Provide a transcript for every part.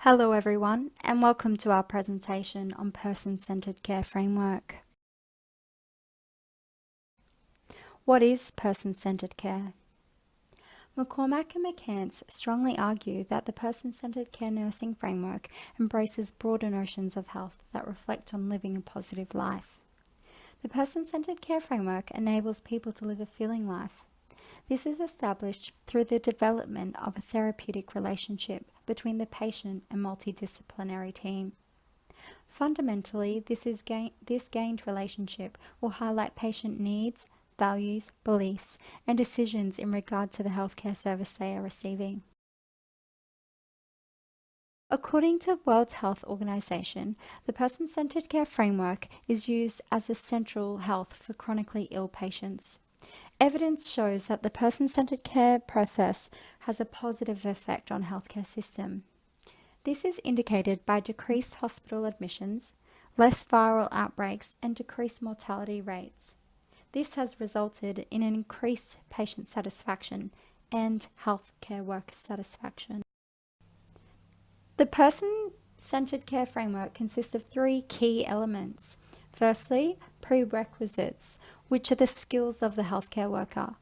Hello everyone, and welcome to our presentation on Person-Centered Care Framework. What is person-centered care? McCormack and McCants strongly argue that the person-centered care nursing framework embraces broader notions of health that reflect on living a positive life. The person-centered care framework enables people to live a feeling life. This is established through the development of a therapeutic relationship between the patient and multidisciplinary team. Fundamentally, this gained relationship will highlight patient needs, values, beliefs, and decisions in regard to the healthcare service they are receiving. According to World Health Organization, the person-centered care framework is used as essential health for chronically ill patients. Evidence shows that the person-centered care process has a positive effect on healthcare system. This is indicated by decreased hospital admissions, less viral outbreaks, and decreased mortality rates. This has resulted in an increased patient satisfaction and healthcare worker satisfaction. The person-centered care framework consists of three key elements. Firstly, prerequisites, which are the skills of the healthcare worker.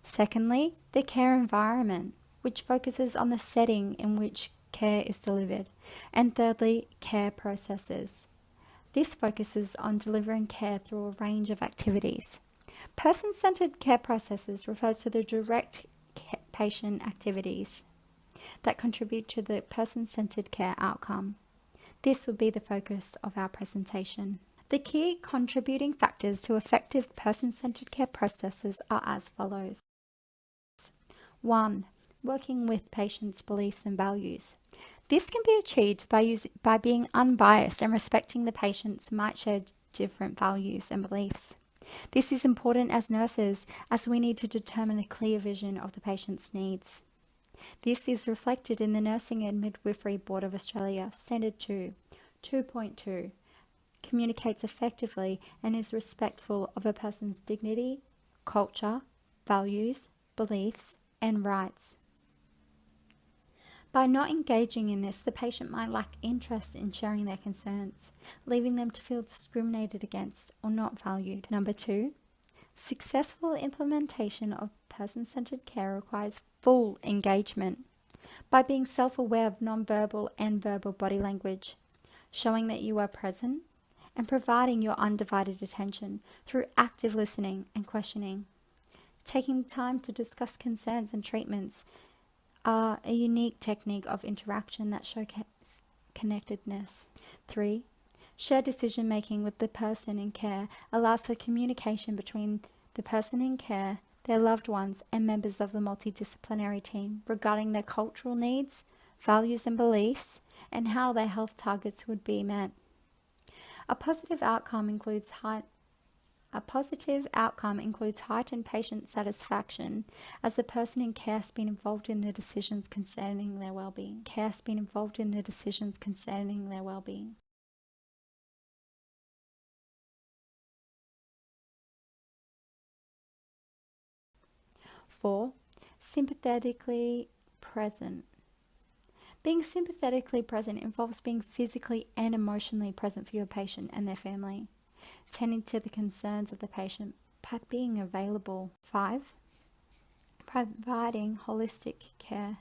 Secondly, the care environment, which focuses on the setting in which care is delivered. And thirdly, care processes. This focuses on delivering care through a range of activities. Person-centered care processes refers to the direct patient activities that contribute to the person-centered care outcome. This will be the focus of our presentation. The key contributing factors to effective person-centered care processes are as follows. 1. Working with patients' beliefs and values. This can be achieved by being unbiased and respecting the patients might share different values and beliefs. This is important as nurses, as we need to determine a clear vision of the patient's needs. This is reflected in the Nursing and Midwifery Board of Australia Standard 2, 2.2. Communicates effectively and is respectful of a person's dignity, culture, values, beliefs, and rights. By not engaging in this, the patient might lack interest in sharing their concerns, leaving them to feel discriminated against or not valued. Number 2, successful implementation of person-centered care requires full engagement by being self-aware of non-verbal and verbal body language, showing that you are present, and providing your undivided attention through active listening and questioning. Taking time to discuss concerns and treatments are a unique technique of interaction that showcases connectedness. 3. Shared decision-making with the person in care allows for communication between the person in care, their loved ones, and members of the multidisciplinary team regarding their cultural needs, values and beliefs, and how their health targets would be met. A positive outcome includes heightened patient satisfaction as the person in care has been involved in the decisions concerning their well-being. 4. Sympathetically present. Being sympathetically present involves being physically and emotionally present for your patient and their family, tending to the concerns of the patient by being available. 5. Providing holistic care.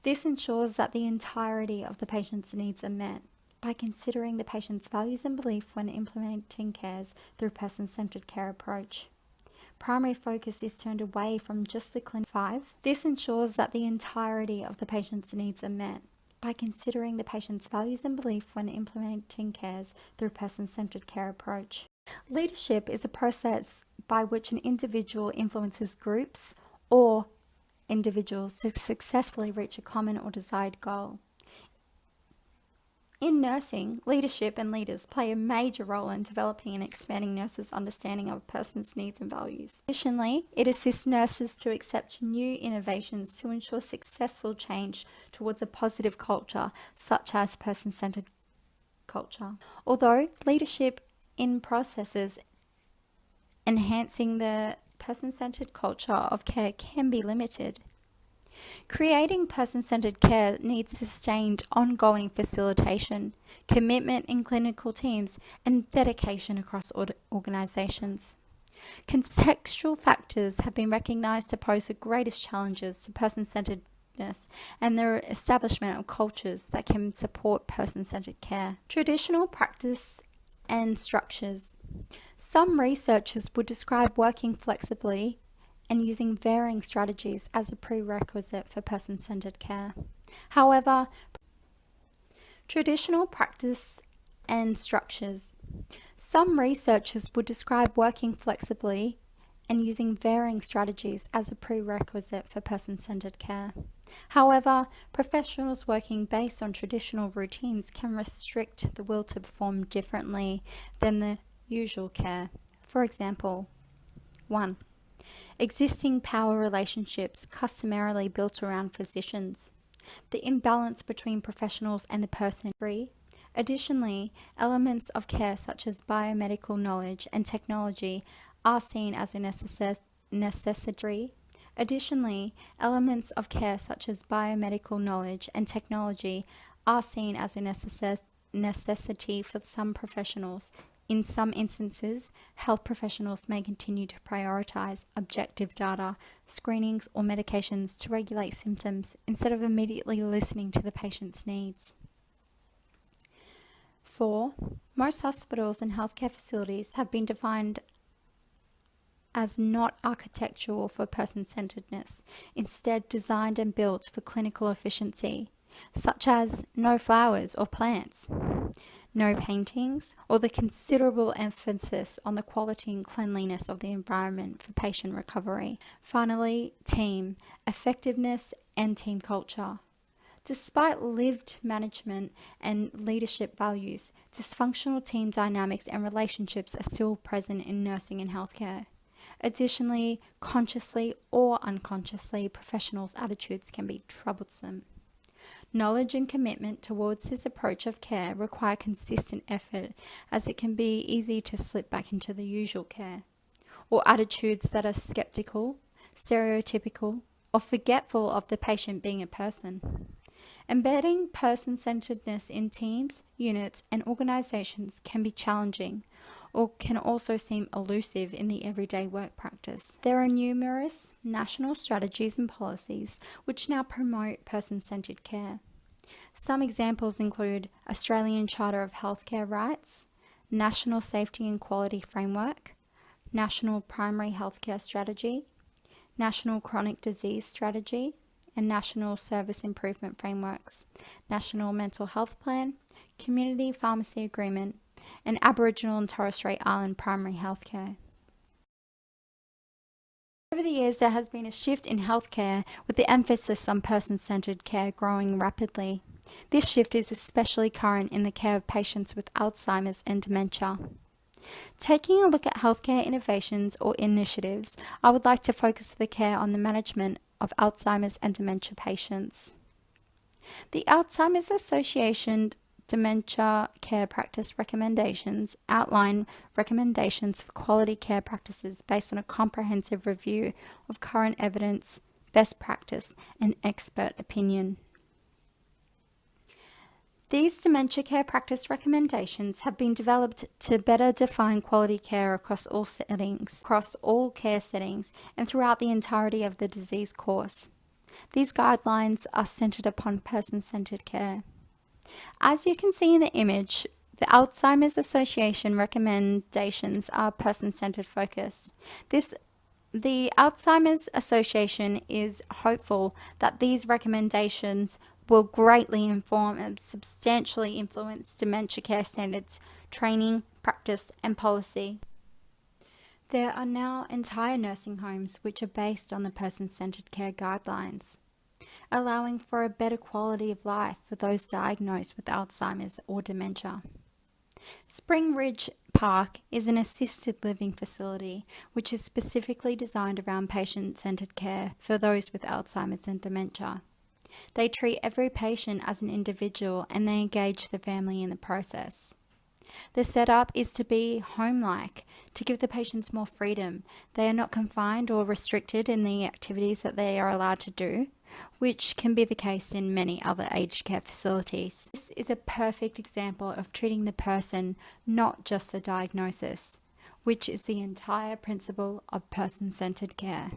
This ensures that the entirety of the patient's needs are met by considering the patient's values and beliefs when implementing cares through person-centered care approach. Primary focus is turned away from just the clinic. 5. This ensures that the entirety of the patient's needs are met by considering the patient's values and beliefs when implementing cares through person-centered care approach. Leadership is a process by which an individual influences groups or individuals to successfully reach a common or desired goal. In nursing, leadership and leaders play a major role in developing and expanding nurses' understanding of a person's needs and values. Additionally, it assists nurses to accept new innovations to ensure successful change towards a positive culture, such as person-centered culture. Although leadership in processes enhancing the person-centered culture of care can be limited, Creating person-centered care needs sustained ongoing facilitation, commitment in clinical teams, and dedication across organisations. Contextual factors have been recognised to pose the greatest challenges to person-centeredness and the establishment of cultures that can support person-centered care. Traditional practice and structures. Some researchers would describe working flexibly and using varying strategies as a prerequisite for person-centered care. However, traditional practice and structures. Some researchers would describe working flexibly and using varying strategies as a prerequisite for person-centered care. However, professionals working based on traditional routines can restrict the will to perform differently than the usual care. For example, 1. Existing power relationships customarily built around physicians. The imbalance between professionals and the person. 3. Additionally, elements of care such as biomedical knowledge and technology are seen as a necessity. Additionally, elements of care such as biomedical knowledge and technology are seen as a necessity for some professionals. In some instances, health professionals may continue to prioritize objective data, screenings, or medications to regulate symptoms instead of immediately listening to the patient's needs. 4. Most hospitals and healthcare facilities have been defined as not architectural for person-centeredness, instead designed and built for clinical efficiency, such as no flowers or plants, no paintings, or the considerable emphasis on the quality and cleanliness of the environment for patient recovery. Finally, team, effectiveness, and team culture. Despite lived management and leadership values, dysfunctional team dynamics and relationships are still present in nursing and healthcare. Additionally, consciously or unconsciously, professionals' attitudes can be troublesome. Knowledge and commitment towards his approach of care require consistent effort, as it can be easy to slip back into the usual care, or attitudes that are skeptical, stereotypical, or forgetful of the patient being a person. Embedding person-centeredness in teams, units, and organizations can be challenging, or can also seem elusive in the everyday work practice. There are numerous national strategies and policies which now promote person-centered care. Some examples include Australian Charter of Healthcare Rights, National Safety and Quality Framework, National Primary Healthcare Strategy, National Chronic Disease Strategy, and National Service Improvement Frameworks, National Mental Health Plan, Community Pharmacy Agreement, and Aboriginal and Torres Strait Island primary healthcare. Over the years, there has been a shift in healthcare with the emphasis on person-centered care growing rapidly. This shift is especially current in the care of patients with Alzheimer's and dementia. Taking a look at healthcare innovations or initiatives, I would like to focus the care on the management of Alzheimer's and dementia patients. The Alzheimer's Association Dementia Care Practice Recommendations outline recommendations for quality care practices based on a comprehensive review of current evidence, best practice, and expert opinion. These dementia care practice recommendations have been developed to better define quality care across all care settings, and throughout the entirety of the disease course. These guidelines are centered upon person-centered care. As you can see in the image, the Alzheimer's Association recommendations are person-centered focused. The Alzheimer's Association is hopeful that these recommendations will greatly inform and substantially influence dementia care standards, training, practice, and policy. There are now entire nursing homes which are based on the person-centered care guidelines, allowing for a better quality of life for those diagnosed with Alzheimer's or dementia. Spring Ridge Park is an assisted living facility which is specifically designed around patient-centered care for those with Alzheimer's and dementia. They treat every patient as an individual and they engage the family in the process. The setup is to be home-like, to give the patients more freedom. They are not confined or restricted in the activities that they are allowed to do, which can be the case in many other aged care facilities. This is a perfect example of treating the person, not just the diagnosis, which is the entire principle of person-centered care.